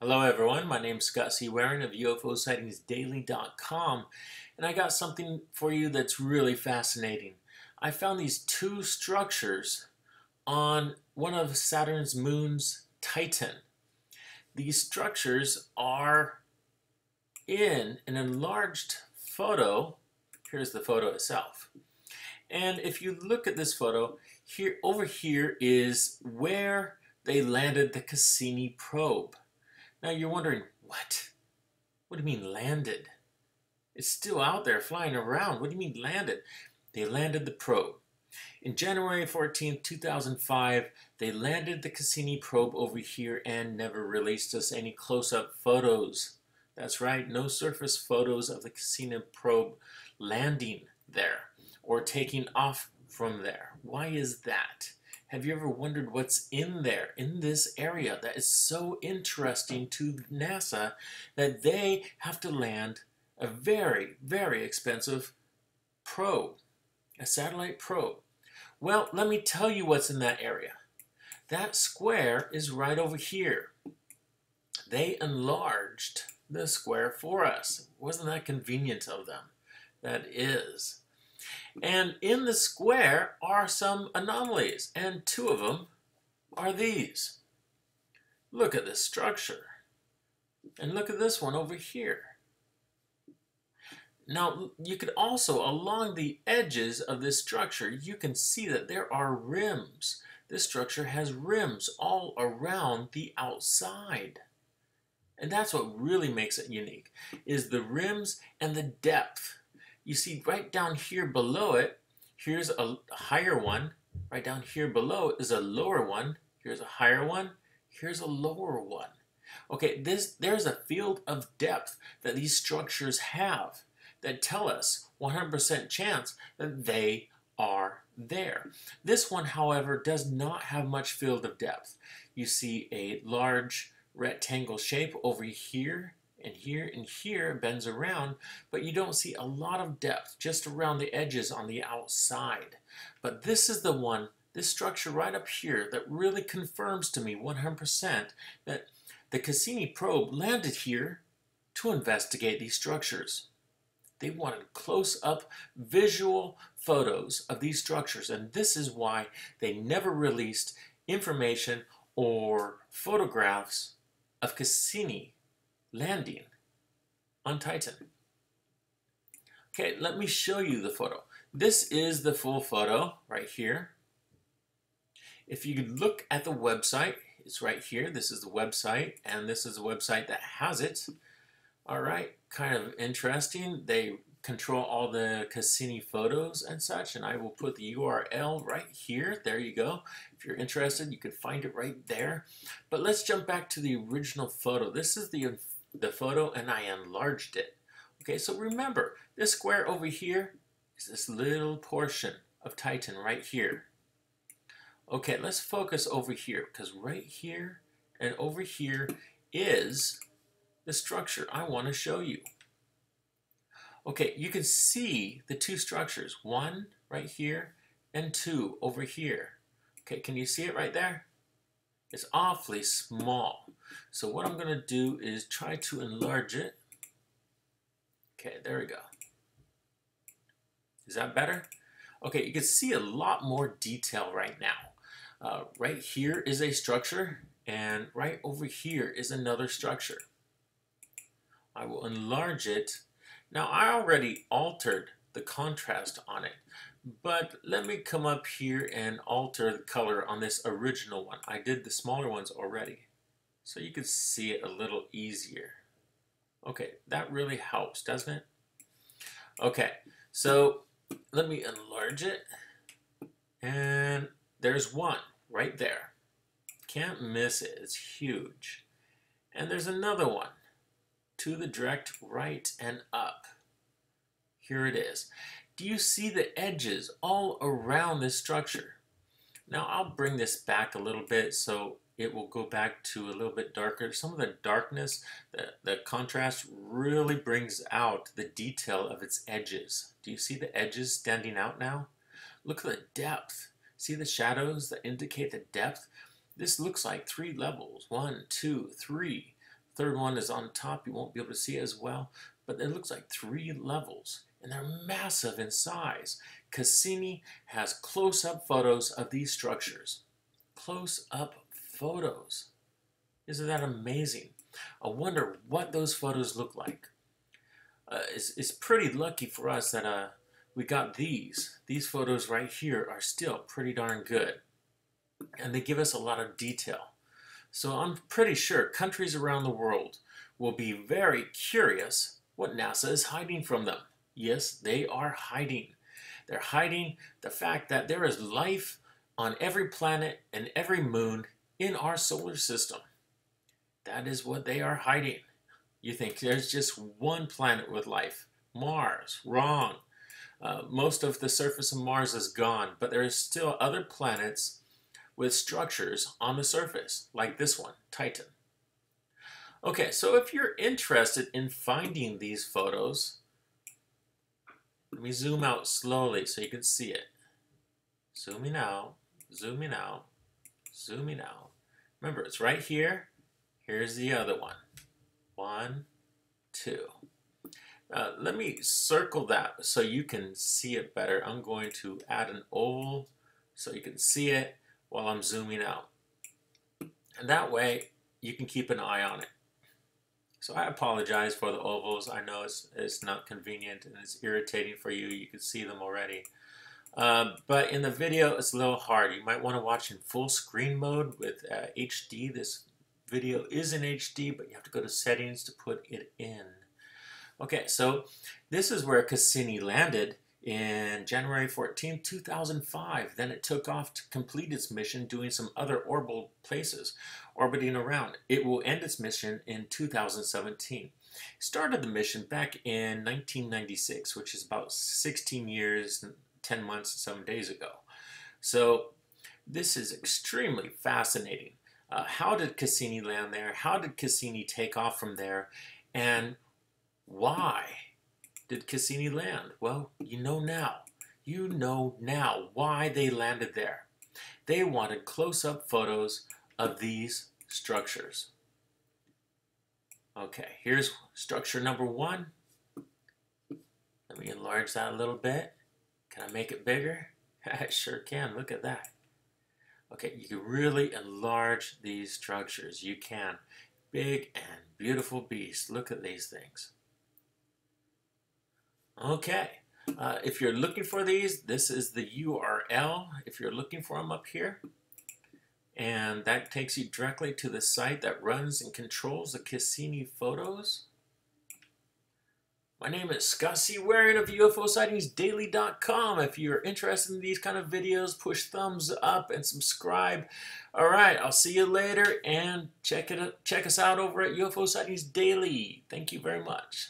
Hello everyone, my name is Cassini-Huygen of UFO and I got something for you that's really fascinating. I found these two structures on one of Saturn's moons, Titan. These structures are in an enlarged photo. Here's the photo itself. And if you look at this photo, over here is where they landed the Cassini probe. Now you're wondering, what? What do you mean landed? It's still out there flying around. What do you mean landed? They landed the probe. In January 14th, 2005, they landed the Cassini probe over here and never released us any close-up photos. That's right, no surface photos of the Cassini probe landing there or taking off from there. Why is that? Have you ever wondered what's in there, in this area, that is so interesting to NASA that they have to land a very, very expensive probe, a satellite probe? Well, let me tell you what's in that area. That square is right over here. They enlarged the square for us. Wasn't that convenient of them? That is. And in the square are some anomalies, and two of them are these. Look at this structure, and look at this one over here. Now, you could also, along the edges of this structure, you can see that there are rims. This structure has rims all around the outside. And that's what really makes it unique, is the rims and the depth. You see right down here below it, here's a higher one. Right down here below is a lower one. Here's a higher one. Here's a lower one. Okay, there's a field of depth that these structures have that tell us 100% chance that they are there. This one, however, does not have much field of depth. You see a large rectangle shape over here, and here bends around, but you don't see a lot of depth just around the edges on the outside. But this is the one, this structure right up here, that really confirms to me 100% that the Cassini probe landed here to investigate these structures. They wanted close-up visual photos of these structures, and this is why they never released information or photographs of Cassini landing on Titan. Okay, let me show you the photo. This is the full photo right here. If you could look at the website, it's right here. This is the website, and this is the website that has it. All right, kind of interesting. They control all the Cassini photos and such, and I will put the URL right here. There you go. If you're interested, you could find it right there. But let's jump back to the original photo. This is the photo, and I enlarged it. Okay, so remember, this square over here is this little portion of Titan right here. Okay, let's focus over here, because right here and over here is the structure I want to show you. Okay, you can see the two structures, one right here and two over here. Okay, can you see it right there? It's awfully small. So what I'm going to do is try to enlarge it. Okay, there we go. Is that better? Okay, you can see a lot more detail right now. Right here is a structure, and right over here is another structure. I will enlarge it. Now, I already altered the contrast on it, but let me come up here and alter the color on this original one. I did the smaller ones already, so you can see it a little easier. Okay, that really helps, doesn't it? Okay, so let me enlarge it, and there's one right there. Can't miss it, it's huge. And there's another one to the direct right and up. Here it is. Do you see the edges all around this structure? Now I'll bring this back a little bit so it will go back to a little bit darker. Some of the darkness, the contrast really brings out the detail of its edges. Do you see the edges standing out now? Look at the depth. See the shadows that indicate the depth? This looks like 3 levels. 1, 2, 3. third one is on top. You won't be able to see it as well, but it looks like 3 levels, and they're massive in size. Cassini has close-up photos of these structures. Close-up photos. Isn't that amazing? I wonder what those photos look like. It's pretty lucky for us that we got these. These photos right here are still pretty darn good, and they give us a lot of detail. So I'm pretty sure countries around the world will be very curious what NASA is hiding from them. Yes, they are hiding. They're hiding the fact that there is life on every planet and every moon in our solar system. That is what they are hiding. You think there's just one planet with life, Mars. Wrong. Most of the surface of Mars is gone, but there are still other planets with structures on the surface, like this one, Titan. Okay, so if you're interested in finding these photos, let me zoom out slowly so you can see it. Zooming out, zooming out, zooming out. Remember, it's right here. Here's the other one. 1, 2. Let me circle that so you can see it better. I'm going to add an oval so you can see it while I'm zooming out. And that way you can keep an eye on it. So I apologize for the ovals. I know it's not convenient and it's irritating for you. You can see them already. But in the video it's a little hard. You might want to watch in full screen mode with HD. This video is in HD, but you have to go to settings to put it in. Okay, so this is where Cassini landed in January 14, 2005. Then it took off to complete its mission, doing some other orbital places, orbiting around. It will end its mission in 2017. It started the mission back in 1996, which is about 16 years, 10 months, and 7 days ago. So this is extremely fascinating. How did Cassini land there? How did Cassini take off from there? And why did Cassini land? Well, you know now. You know now why they landed there. They wanted close-up photos of these structures. Okay, here's structure number 1. Let me enlarge that a little bit. Can I make it bigger? I sure can. Look at that. Okay, you can really enlarge these structures. You can. Big and beautiful beasts. Look at these things. Okay, if you're looking for these, this is the URL if you're looking for them up here. And that takes you directly to the site that runs and controls the Cassini photos. My name is Scott C. Waring of UFOSightingsDaily.com. If you're interested in these kind of videos, push thumbs up and subscribe. All right, I'll see you later, and check us out over at UFO Sightings Daily. Thank you very much.